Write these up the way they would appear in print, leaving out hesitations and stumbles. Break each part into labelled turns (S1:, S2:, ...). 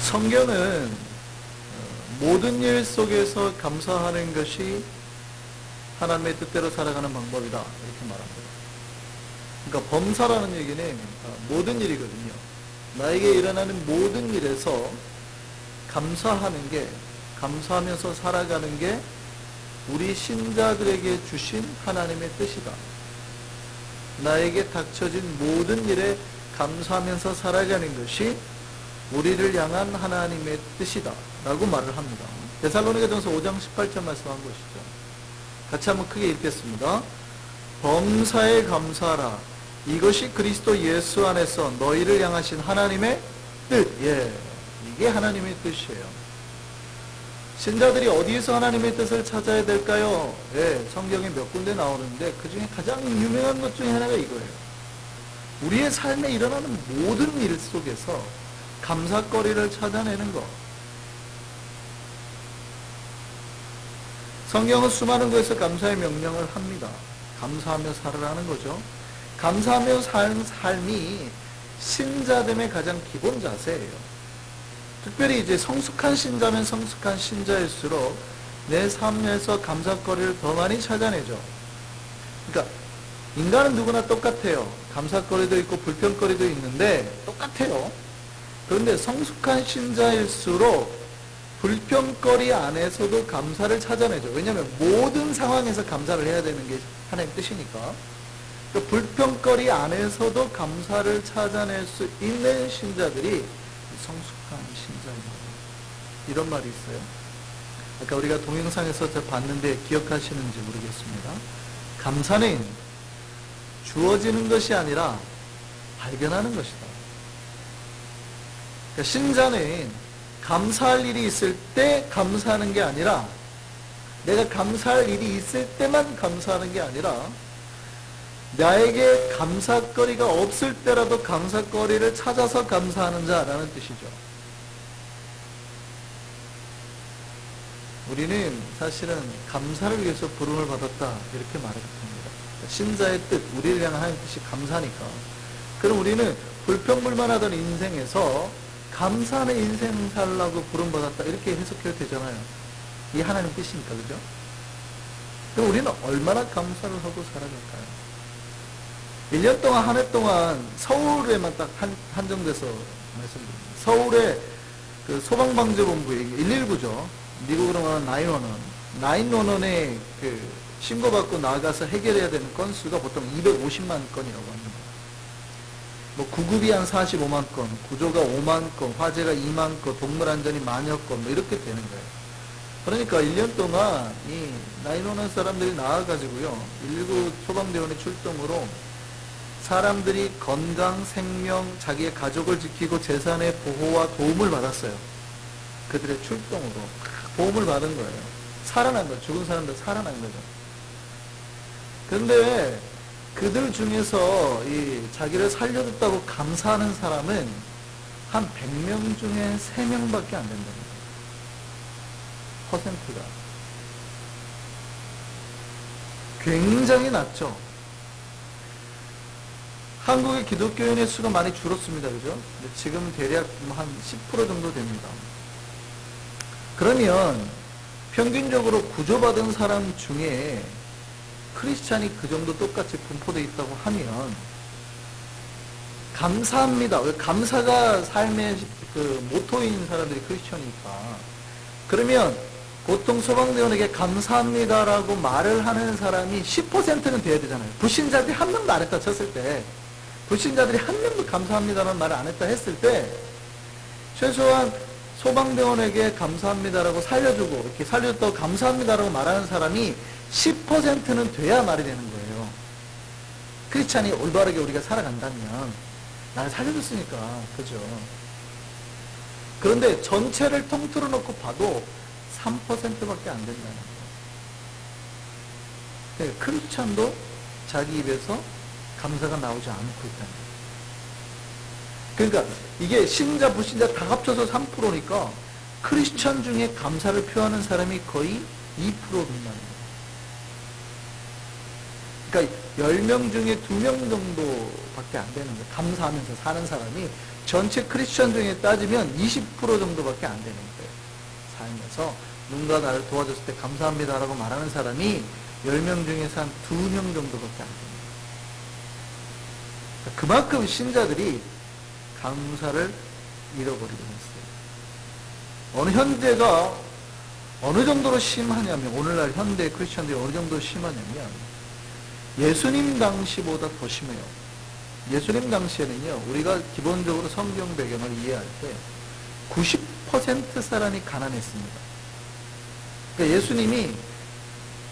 S1: 성경은 모든 일 속에서 감사하는 것이 하나님의 뜻대로 살아가는 방법이다 이렇게 말합니다. 그러니까 범사라는 얘기는 모든 일이거든요. 나에게 일어나는 모든 일에서 감사하는 게, 감사하면서 살아가는 게 우리 신자들에게 주신 하나님의 뜻이다. 나에게 닥쳐진 모든 일에 감사하면서 살아가는 것이 우리를 향한 하나님의 뜻이다 라고 말을 합니다. 데살로니가전서 5장 18절 말씀한 것이죠. 같이 한번 크게 읽겠습니다. 범사에 감사하라. 이것이 그리스도 예수 안에서 너희를 향하신 하나님의 뜻. 이게 하나님의 뜻이에요. 신자들이 어디에서 하나님의 뜻을 찾아야 될까요? 성경에 몇 군데 나오는데 그 중에 가장 유명한 것 중에 하나가 이거예요. 우리의 삶에 일어나는 모든 일 속에서 감사거리를 찾아내는 것. 성경은 수많은 곳에서 감사의 명령을 합니다. 감사하며 살아라는 거죠. 감사하며 사는 삶이 신자됨의 가장 기본 자세예요. 특별히 이제 성숙한 신자면 성숙한 신자일수록 내 삶에서 감사거리를 더 많이 찾아내죠. 그러니까 인간은 누구나 똑같아요. 감사거리도 있고 불평거리도 있는데 똑같아요. 그런데 성숙한 신자일수록 불평거리 안에서도 감사를 찾아내죠. 왜냐하면 모든 상황에서 감사를 해야 되는 게 하나님의 뜻이니까. 그 불평거리 안에서도 감사를 찾아낼 수 있는 신자들이 성숙한 신자입니다. 이런 말이 있어요. 아까 우리가 동영상에서 봤는데 기억하시는지 모르겠습니다. 감사는 주어지는 것이 아니라 발견하는 것이다. 그러니까 신자는 감사할 일이 있을 때 감사하는 게 아니라, 내가 감사할 일이 있을 때만 감사하는 게 아니라, 나에게 감사거리가 없을 때라도 감사거리를 찾아서 감사하는 자라는 뜻이죠. 우리는 사실은 감사를 위해서 부름을 받았다 이렇게 말하게 됩니다. 신자의 뜻, 우리를 향한 하나님의 뜻이 감사니까. 그럼 우리는 불평불만하던 인생에서 감사하는 인생 살라고 부름받았다 이렇게 해석해도 되잖아요. 이게 하나님 뜻이니까, 그죠? 그럼 우리는 얼마나 감사를 하고 살아갈까요? 1년 동안, 한 해 동안 서울에만 딱 한정돼서 말씀드립니다. 서울의 그 소방방재본부에 119죠. 미국으로 말하면 911에 그 신고받고 나가서 해결해야 되는 건수가 보통 250만 건이라고 합니다. 뭐 구급이 한 45만 건, 구조가 5만 건, 화재가 2만 건, 동물안전이 만여 건, 뭐 이렇게 되는 거예요. 그러니까 1년 동안 이 911 사람들이 나와가지고요, 119 소방대원의 출동으로 사람들이 건강, 생명, 자기의 가족을 지키고 재산의 보호와 도움을 받았어요. 그들의 출동으로 도움을 받은 거예요. 살아난 거예요. 죽은 사람들 살아난 거죠. 그런데 그들 중에서 이 자기를 살려줬다고 감사하는 사람은 한 100명 중에 3명밖에 안 된다는 거예요. 퍼센트가 굉장히 낮죠. 한국의 기독교인의 수가 많이 줄었습니다. 그죠? 근데 지금 대략 한 10% 정도 됩니다. 그러면 평균적으로 구조받은 사람 중에 크리스찬이 그 정도 똑같이 분포되어 있다고 하면 감사합니다. 왜? 감사가 삶의 그 모토인 사람들이 크리스찬이니까. 그러면 보통 소방대원에게 감사합니다라고 말을 하는 사람이 10%는 돼야 되잖아요. 불신자들이 한 명도 안 했다 쳤을 때, 불신자들이 한 명도 감사합니다라는 말을 안 했다 했을 때, 최소한 소방대원에게 감사합니다라고 살려주고, 이렇게 살려줬다고 감사합니다라고 말하는 사람이 10%는 돼야 말이 되는 거예요. 크리스찬이 올바르게 우리가 살아간다면, 나를 살려줬으니까, 그죠? 그런데 전체를 통틀어 놓고 봐도 3%밖에 안 된다는 거예요. 그러니까 크리스찬도 자기 입에서 감사가 나오지 않고 있다는 거예요. 그러니까 이게 신자, 불신자 다 합쳐서 3%니까 크리스찬 중에 감사를 표하는 사람이 거의 2% 된다는 거예요. 그러니까 10명 중에 2명 정도밖에 안 되는 거예요. 감사하면서 사는 사람이 전체 크리스천 중에 따지면 20% 정도밖에 안 되는 거예요. 삶에서 누군가 나를 도와줬을 때 감사합니다라고 말하는 사람이 10명 중에서 한 2명 정도밖에 안 됩니다. 그만큼 신자들이 감사를 잃어버리고 있어요. 어느 현대가 어느 정도로 심하냐면, 오늘날 현대 크리스천들이 어느 정도로 심하냐면 예수님 당시보다 더 심해요. 예수님 당시에는요, 우리가 기본적으로 성경 배경을 이해할 때 90% 사람이 가난했습니다. 그러니까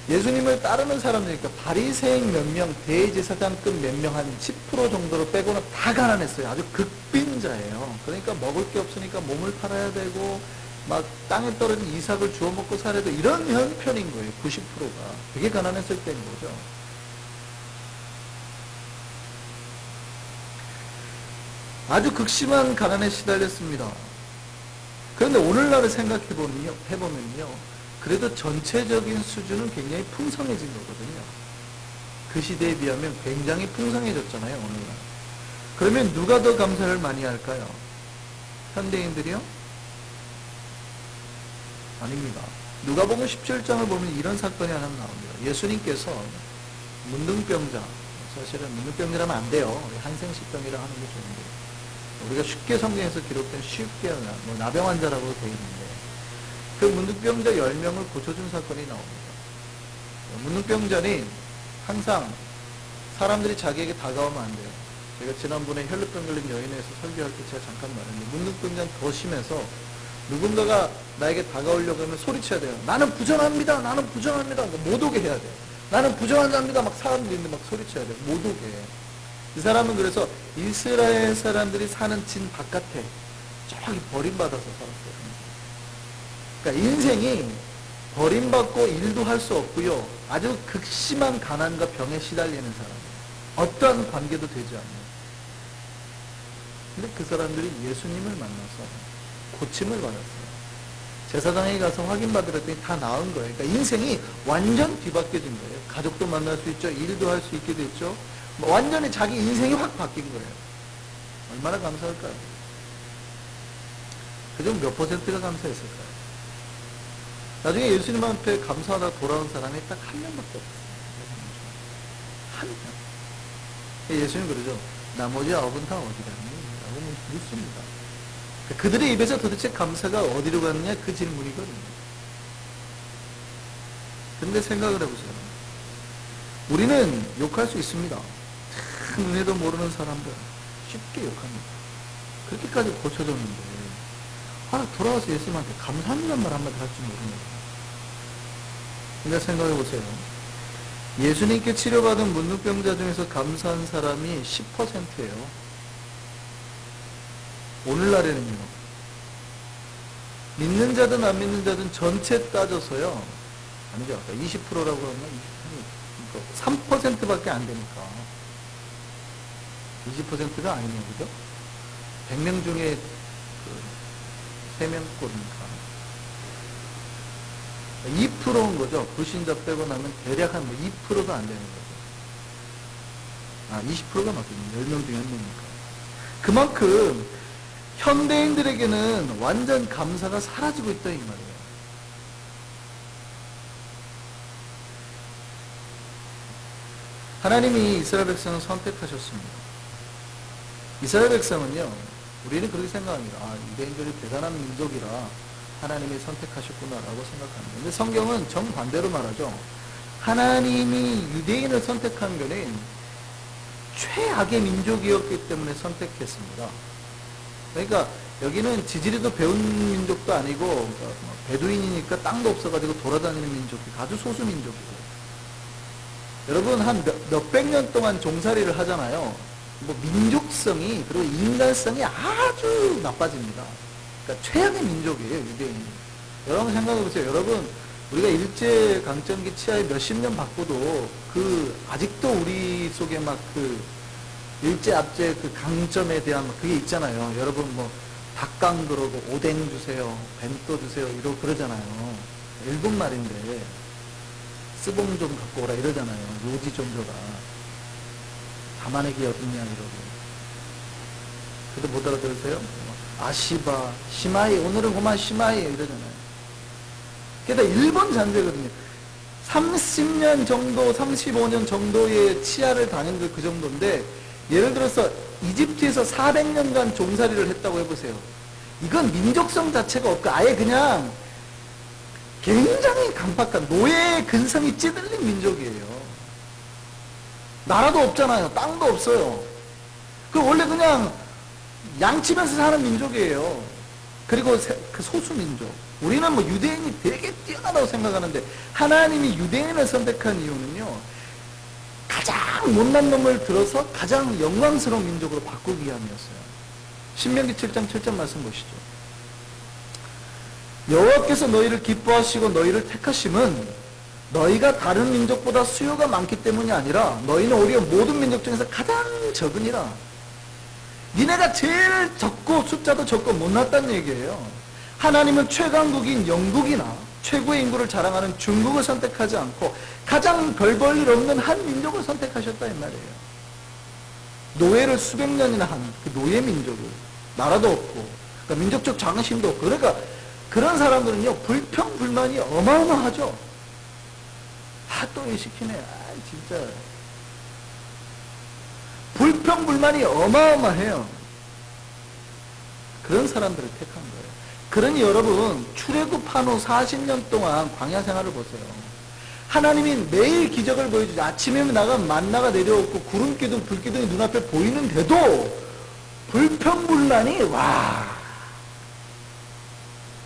S1: 예수님을 따르는 사람들이니까 바리새인 몇 명, 대제사장급 몇 명, 한 10% 정도로 빼고는 다 가난했어요. 아주 극빈자예요. 그러니까 먹을 게 없으니까 몸을 팔아야 되고 막 땅에 떨어진 이삭을 주워 먹고 살아야 돼. 이런 형편인 거예요. 90%가. 되게 가난했을 때인 거죠. 아주 극심한 가난에 시달렸습니다. 그런데 오늘날을 생각해보면요, 그래도 전체적인 수준은 굉장히 풍성해진 거거든요. 그 시대에 비하면 굉장히 풍성해졌잖아요, 오늘날. 그러면 누가 더 감사를 많이 할까요? 현대인들이요? 아닙니다. 누가복음 17장을 보면 이런 사건이 하나 나옵니다. 예수님께서 문둥병자, 사실은 문둥병자라면 안 돼요. 한생식병이라 하는 게 좋은데, 우리가 쉽게 성경에서 기록된 쉽게 나병 환자라고 되어 있는데, 그 문둥병자 10명을 고쳐준 사건이 나옵니다. 문둥병자는 항상 사람들이 자기에게 다가오면 안 돼요. 제가 지난번에 혈루병 걸린 여인에서 설교할 때 제가 잠깐 말했는데, 문둥병자는 더 심해서 누군가가 나에게 다가오려고 하면 소리쳐야 돼요. 나는 부정합니다. 나는 부정합니다. 못 오게 해야 돼요. 나는 부정한 자입니다. 막 사람들이 있는데 막 소리쳐야 돼요. 못 오게. 이 사람은 그래서 이스라엘 사람들이 사는 진 바깥에 저기 버림받아서 살았어요. 그러니까 인생이 버림받고 일도 할 수 없고요. 아주 극심한 가난과 병에 시달리는 사람이에요. 어떠한 관계도 되지 않는. 근데 그 사람들이 예수님을 만나서 고침을 받았어요. 제사장에 가서 확인받으랬더니 다 나은 거예요. 그러니까 인생이 완전 뒤바뀌어진 거예요. 가족도 만날 수 있죠. 일도 할 수 있게 됐죠. 완전히 자기 인생이 확 바뀐 거예요. 얼마나 감사할까요? 그중 몇 퍼센트가 감사했을까요? 나중에 예수님 앞에 감사하다 돌아온 사람이 딱 한 명밖에 없어요. 한 명. 예수님 그러죠. 나머지 9은 다 어디 갔니? 라고 묻습니다. 그들의 입에서 도대체 감사가 어디로 갔느냐 그 질문이거든요. 근데 생각을 해보세요. 우리는 욕할 수 있습니다. 참 은혜도 모르는 사람들 쉽게 욕합니다. 그렇게까지 고쳐졌는데 돌아와서 예수님한테 감사합니다는 말 한마디 할 줄 모릅니다. 그러니까 생각해보세요. 예수님께 치료받은 문둥병자 중에서 감사한 사람이 10%예요. 오늘날에는요, 믿는 자든 안 믿는 자든 전체 따져서요, 아니죠, 아까 20%라고 하면 3%밖에 안 되니까 20%가 아니네요, 그죠? 100명 중에 3명 꼴이니까 2%인 거죠. 불신자 빼고 나면 대략 한 2%도 안 되는 거죠. 20%가 맞거든요. 10명 중에 1명이니까. 그만큼 현대인들에게는 완전 감사가 사라지고 있다 이 말이에요. 하나님이 이스라엘 백성을 선택하셨습니다. 이스라엘 백성은요, 우리는 그렇게 생각합니다. 유대인들이 대단한 민족이라 하나님이 선택하셨구나라고 생각합니다. 근데 성경은 정반대로 말하죠. 하나님이 유대인을 선택한 것은 최악의 민족이었기 때문에 선택했습니다. 그러니까 여기는 지지리도 배운 민족도 아니고 베두인이니까 땅도 없어가지고 돌아다니는 민족이 아주 소수 민족이고, 여러분 한 몇백 년 동안 종살이를 하잖아요. 민족성이 그리고 인간성이 아주 나빠집니다. 그러니까 최악의 민족이에요, 유대인이. 여러분 생각해보세요. 여러분 우리가 일제강점기 치하에 몇십 년 바꿔도 아직도 우리 속에 일제 압제 강점에 대한 그게 있잖아요. 여러분 닭강 그러고 오뎅 주세요, 벤또 주세요 이러고 그러잖아요. 일본 말인데 스봉 좀 갖고 오라 이러잖아요. 요지 좀 줘라. 담아내기 어딨냐 이러고. 그래도 못 알아들으세요? 아시바, 시마이, 오늘은 그만 시마이 이러잖아요. 게다가 일본 잔재거든요. 30년 정도, 35년 정도의 치아를 다닌 그 정도인데, 예를 들어서 이집트에서 400년간 종살이를 했다고 해보세요. 이건 민족성 자체가 없고 아예 그냥 굉장히 강팍한 노예의 근성이 찌들린 민족이에요. 나라도 없잖아요. 땅도 없어요. 그 원래 그냥 양치면서 사는 민족이에요. 그리고 그 소수민족. 우리는 뭐 유대인이 되게 뛰어나다고 생각하는데 하나님이 유대인을 선택한 이유는요, 가장 못난 놈을 들어서 가장 영광스러운 민족으로 바꾸기 위함이었어요. 신명기 7장 7절 말씀 보시죠. 여호와께서 너희를 기뻐하시고 너희를 택하심은 너희가 다른 민족보다 수요가 많기 때문이 아니라 너희는 오히려 모든 민족 중에서 가장 적으니라. 니네가 제일 적고 숫자도 적고 못났다는 얘기예요. 하나님은 최강국인 영국이나 최고의 인구를 자랑하는 중국을 선택하지 않고 가장 별 볼 일 없는 한 민족을 선택하셨다 이 말이에요. 노예를 수백 년이나 한 그 노예 민족을, 나라도 없고 그러니까 민족적 자긍심도 없고, 그러니까 그런 사람들은요 불평불만이 어마어마하죠. 또 일 시키네. 진짜 불평불만이 어마어마해요. 그런 사람들을 택한 거예요. 그러니 여러분, 출애굽한 후 40년 동안 광야 생활을 보세요. 하나님이 매일 기적을 보여주죠. 아침에 나가면 만나가 내려오고 구름기둥 불기둥이 눈앞에 보이는데도 불평불만이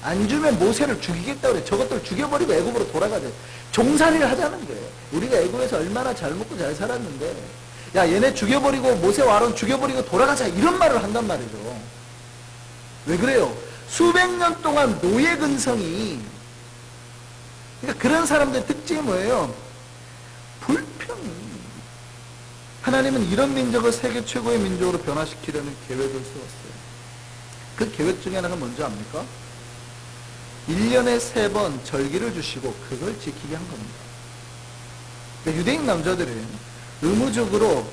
S1: 안 주면 모세를 죽이겠다고 그래. 저것들 죽여버리고 애굽으로 돌아가자. 종살이를 하자는 거예요. 우리가 애굽에서 얼마나 잘 먹고 잘 살았는데, 야 얘네 죽여버리고 모세와 아론 죽여버리고 돌아가자, 이런 말을 한단 말이죠. 왜 그래요? 수백 년 동안 노예 근성이, 그러니까 그런 사람들의 특징이 뭐예요? 불평이. 하나님은 이런 민족을 세계 최고의 민족으로 변화시키려는 계획을 세웠어요. 그 계획 중에 하나가 뭔지 압니까? 1년에 3번 절기를 주시고 그걸 지키게 한 겁니다. 그러니까 유대인 남자들은 의무적으로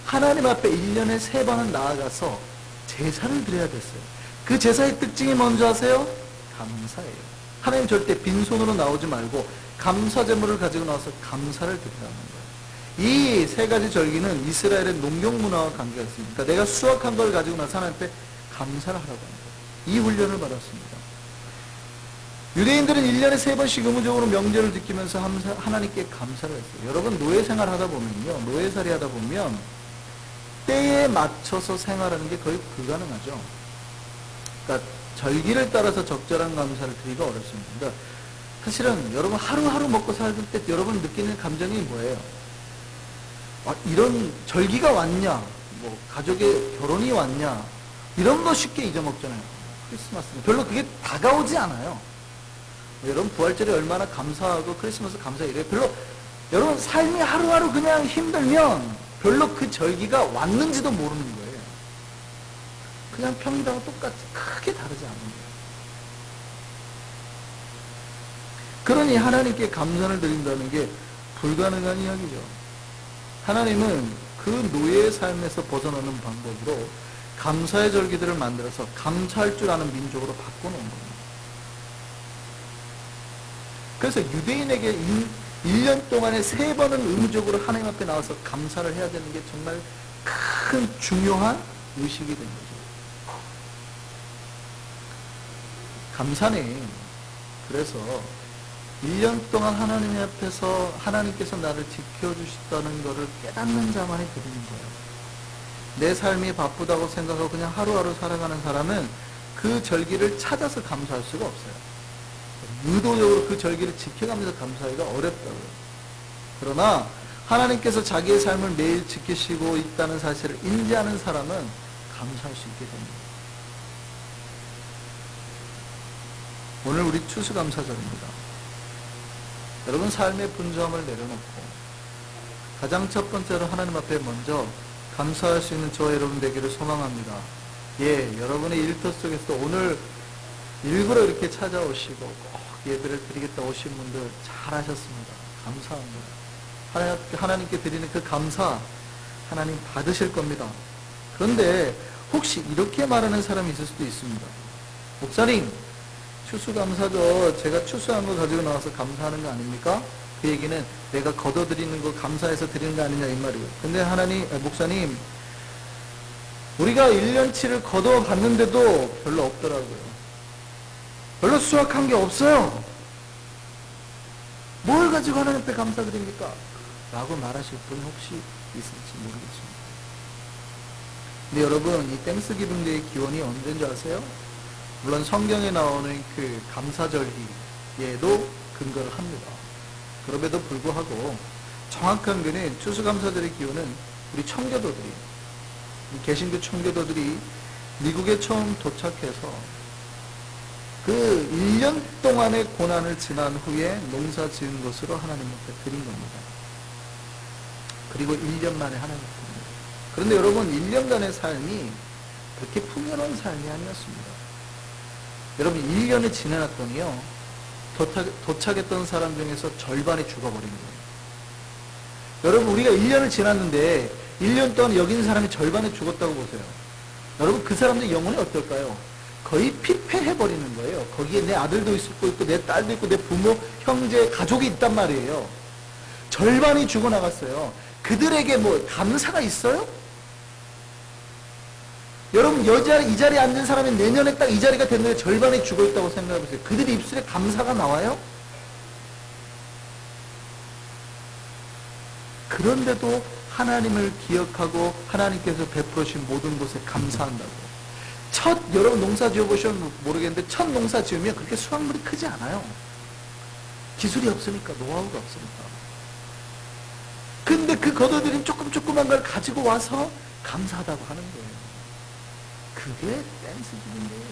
S1: 하나님 앞에 1년에 3번은 나아가서 제사를 드려야 됐어요. 그 제사의 특징이 뭔지 아세요? 감사예요. 하나님 절대 빈손으로 나오지 말고 감사제물을 가지고 나와서 감사를 드리라는 거예요. 이 3가지 절기는 이스라엘의 농경 문화와 관계가 있습니다. 그러니까 내가 수확한 걸 가지고 나서 하나님께 감사를 하라고 합니다. 이 훈련을 받았습니다. 유대인들은 1년에 3번씩 의무적으로 명절을 지키면서 하나님께 감사를 했어요. 여러분, 노예 생활 하다 보면요, 노예살이 하다 보면 때에 맞춰서 생활하는 게 거의 불가능하죠. 그러니까 절기를 따라서 적절한 감사를 드리기가 어렵습니다. 그러니까 사실은 여러분 하루하루 먹고 살던 때 여러분 느끼는 감정이 뭐예요? 이런 절기가 왔냐, 뭐 가족의 결혼이 왔냐, 이런 거 쉽게 잊어먹잖아요. 크리스마스는 별로 그게 다가오지 않아요. 여러분 부활절에 얼마나 감사하고 크리스마스 감사해요. 별로 여러분 삶이 하루하루 그냥 힘들면 별로 그 절기가 왔는지도 모르는 거예요. 그냥 평일하고 똑같이 크게 다르지 않은 거예요. 그러니 하나님께 감사를 드린다는 게 불가능한 이야기죠. 하나님은 그 노예의 삶에서 벗어나는 방법으로 감사의 절기들을 만들어서 감사할 줄 아는 민족으로 바꿔놓은 겁니다. 그래서 유대인에게 1년 동안에 3번은 의무적으로 하나님 앞에 나와서 감사를 해야 되는 게 정말 큰 중요한 의식이 된 거죠. 감사는 그래서 1년 동안 하나님 앞에서 하나님께서 나를 지켜주셨다는 것을 깨닫는 자만이 드리는 거예요. 내 삶이 바쁘다고 생각하고 그냥 하루하루 살아가는 사람은 그 절기를 찾아서 감사할 수가 없어요. 의도적으로 그 절기를 지켜가면서 감사하기가 어렵다고요. 그러나 하나님께서 자기의 삶을 매일 지키시고 있다는 사실을 인지하는 사람은 감사할 수 있게 됩니다. 오늘 우리 추수감사절입니다. 여러분 삶의 분주함을 내려놓고 가장 첫 번째로 하나님 앞에 먼저 감사할 수 있는 저와 여러분 되기를 소망합니다. 여러분의 일터 속에서 오늘 일부러 이렇게 찾아오시고 꼭 예배를 드리겠다 오신 분들 잘하셨습니다. 감사합니다. 하나님께 드리는 그 감사 하나님 받으실 겁니다. 그런데 혹시 이렇게 말하는 사람이 있을 수도 있습니다. 목사님, 추수감사죠. 제가 추수한 거 가지고 나와서 감사하는 거 아닙니까? 그 얘기는 내가 걷어들이는 거 감사해서 드리는 거 아니냐 이 말이에요. 근데 목사님, 우리가 1년치를 걷어봤는데도 별로 없더라고요. 별로 수확한 게 없어요. 뭘 가지고 하나님 앞에 감사드립니까? 라고 말하실 분 혹시 있을지 모르겠습니다. 근데 여러분, 이 땡스기빙 데이의 기원이 언제인 줄 아세요? 물론 성경에 나오는 그 감사절기에도 근거를 합니다. 그럼에도 불구하고 정확한 그는 추수감사절의 기원은 우리 청교도들이, 개신교 청교도들이 미국에 처음 도착해서 그 1년 동안의 고난을 지난 후에 농사 지은 것으로 하나님 앞에 드린 겁니다. 그리고 1년 만에 하나님 앞에 드립니다. 그런데 여러분, 1년간의 삶이 그렇게 풍요로운 삶이 아니었습니다. 여러분, 1년을 지나갔더니요, 도착했던 사람 중에서 절반이 죽어버린 거예요. 여러분, 우리가 1년을 지났는데 1년 동안 여기 있는 사람이 절반이 죽었다고 보세요. 여러분, 그 사람들 영혼이 어떨까요? 거의 피폐해버리는 거예요. 거기에 내 아들도 있고 내 딸도 있고 내 부모, 형제, 가족이 있단 말이에요. 절반이 죽어나갔어요. 그들에게 뭐 감사가 있어요? 여러분, 이 자리에 앉은 사람이 내년에 딱 이 자리가 됐는데 절반이 죽어있다고 생각해보세요. 그들의 입술에 감사가 나와요? 그런데도 하나님을 기억하고 하나님께서 베풀어 주신 모든 것에 감사한다고. 여러분 농사 지어보시면 모르겠는데 첫 농사 지으면 그렇게 수확물이 크지 않아요. 기술이 없으니까, 노하우가 없으니까. 근데 그 걷어들인 조그만 걸 가지고 와서 감사하다고 하는 거예요. 그게 땡스기빙이에요.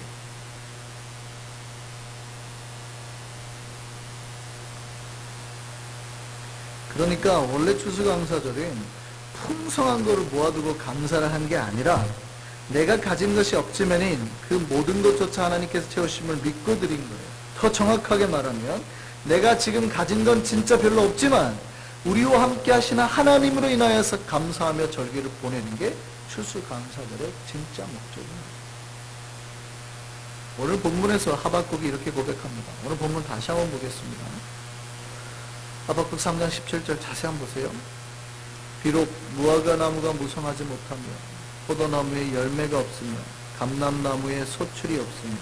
S1: 그러니까 원래 추수감사절은 풍성한 거를 모아두고 감사를 한 게 아니라 내가 가진 것이 없지만은 그 모든 것조차 하나님께서 채우심을 믿고 드린 거예요. 더 정확하게 말하면 내가 지금 가진 건 진짜 별로 없지만 우리와 함께 하시는 하나님으로 인하여서 감사하며 절기를 보내는 게 추수감사절의 진짜 목적입니다. 오늘 본문에서 하박국이 이렇게 고백합니다. 오늘 본문 다시 한번 보겠습니다. 하박국 3장 17절 자세히 한번 보세요. 비록 무화과 나무가 무성하지 못하며 포도나무에 열매가 없으며 감람나무에 소출이 없으며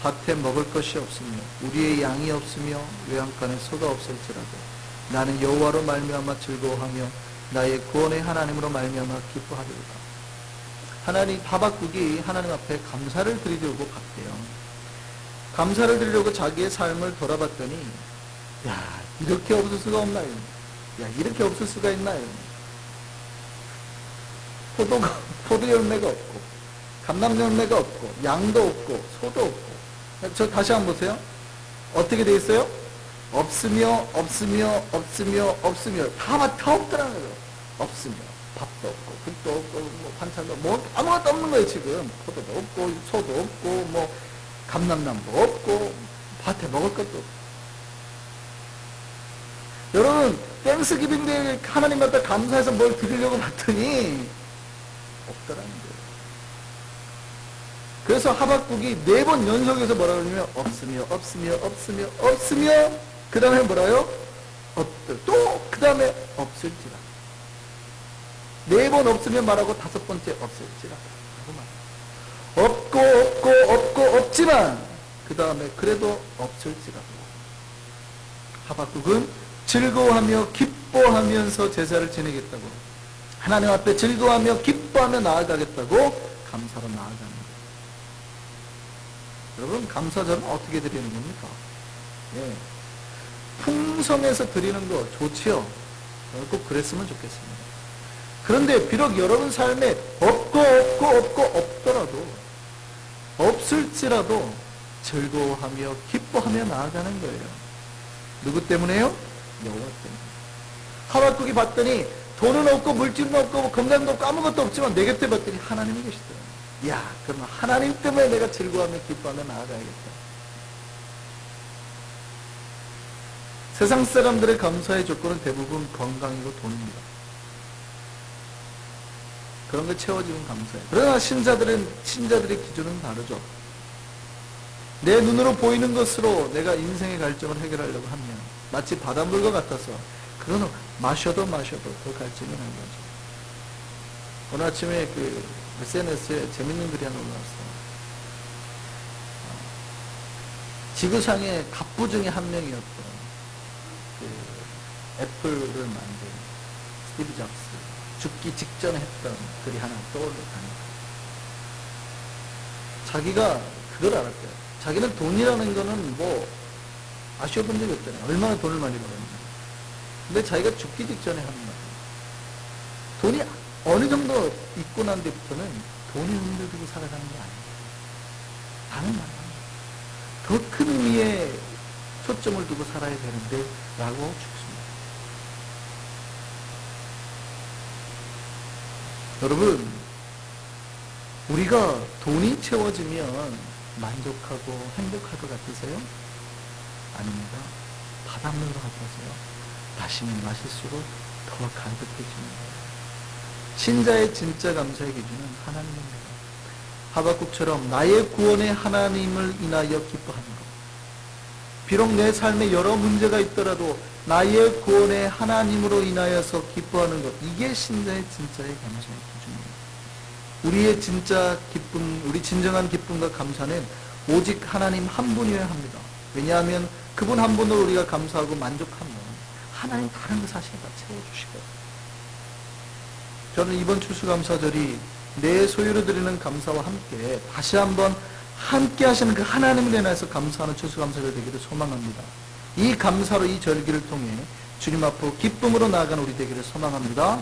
S1: 밭에 먹을 것이 없으며 우리의 양이 없으며 외양간에 소가 없을지라도 나는 여호와로 말미암아 즐거워하며 나의 구원의 하나님으로 말미암아 기뻐하리로다. 하나님, 하박국이 하나님 앞에 감사를 드리려고 갔대요. 감사를 드리려고 자기의 삶을 돌아봤더니 야, 이렇게 없을 수가 없나요? 야, 이렇게 없을 수가 있나요? 포도 열매가 없고 감람 열매가 없고 양도 없고 소도 없고. 저 다시 한번 보세요. 어떻게 돼 있어요? 없으며 다 없더라는 거예요. 없으며 밥도 없고 국도 없고 뭐 반찬도 뭐 아무것도 없는 거예요. 지금 포도도 없고 소도 없고 뭐 감람나무도 없고 밭에 먹을 것도 없고. 여러분, 땡스기빙 데이 하나님 앞에 감사해서 뭘 드리려고 봤더니 없더라는 거예요. 그래서 하박국이 4번 연속해서 뭐라 그러냐면 없으며 그 다음에 뭐라요? 또 그 다음에 없을지라. 4번 없으며 말하고 5번째 없을지라. 없고 없지만 그 다음에 그래도 없을지라도. 하박국은 즐거워하며 기뻐하면서 제사를 지내겠다고, 하나님 앞에 즐거워하며 기뻐하며 나아가겠다고 감사로 나아가는 거예요. 여러분, 감사절은 어떻게 드리는 겁니까? 예. 풍성해서 드리는 거 좋지요. 꼭 그랬으면 좋겠습니다. 그런데 비록 여러분 삶에 없더라도 없을지라도 즐거워하며 기뻐하며 나아가는 거예요. 누구 때문에요? 여호와 때문에. 하박국이 봤더니 돈은 없고 물질은 없고 건강도 없고 아무것도 없지만 내 곁에 봤더니 하나님이 계시더라고요. 야, 그러면 하나님 때문에 내가 즐거워하며 기뻐하며 나아가야겠다. 세상 사람들의 감사의 조건은 대부분 건강이고 돈입니다. 그런 거 채워지면 감사해요. 그러나 신자들의 기준은 다르죠. 내 눈으로 보이는 것으로 내가 인생의 갈증을 해결하려고 하면 마치 바닷물과 같아서 그거는 마셔도 더 갈증이 나는 거죠. 오늘 아침에 그 SNS에 재밌는 글이 하나 올라왔어요. 지구상의 갑부 중에 한 명이었던 그 애플을 만든 스티브 잡스, 죽기 직전에 했던 글이 하나 떠올랐답니다. 자기가 그걸 알았대요. 자기는 돈이라는 거는 뭐 아쉬워본 적이 없잖아요. 얼마나 돈을 많이 벌었는지. 근데 자기가 죽기 직전에 한 말. 돈이 어느 정도 있고 난 뒤부터는 돈이 눈을 두고 살아가는 게 아니에요. 다른 말이에요. 더 큰 의미에 초점을 두고 살아야 되는데 라고 죽습니다. 여러분, 우리가 돈이 채워지면 만족하고 행복할 것 같으세요? 아닙니다. 바닷물과 같아서요. 마시면 마실수록 더 가득해집니다. 신자의 진짜 감사의 기준은 하나님입니다. 하박국처럼 나의 구원에 하나님을 인하여 기뻐하는 것. 비록 내 삶에 여러 문제가 있더라도 나의 구원에 하나님으로 인하여서 기뻐하는 것. 이게 신자의 진짜의 감사의 기준입니다. 우리의 진짜 기쁨, 우리 진정한 기쁨과 감사는 오직 하나님 한 분이어야 합니다. 왜냐하면 그분 한 분으로 우리가 감사하고 만족하면 하나님 다른 거 사실 다 채워주시거든요. 저는 이번 추수감사절이 내 소유로 드리는 감사와 함께 다시 한번 함께 하시는 그 하나님을 인해서 감사하는 추수감사절 되기를 소망합니다. 이 감사로 이 절기를 통해 주님 앞으로 기쁨으로 나아가는 우리 되기를 소망합니다.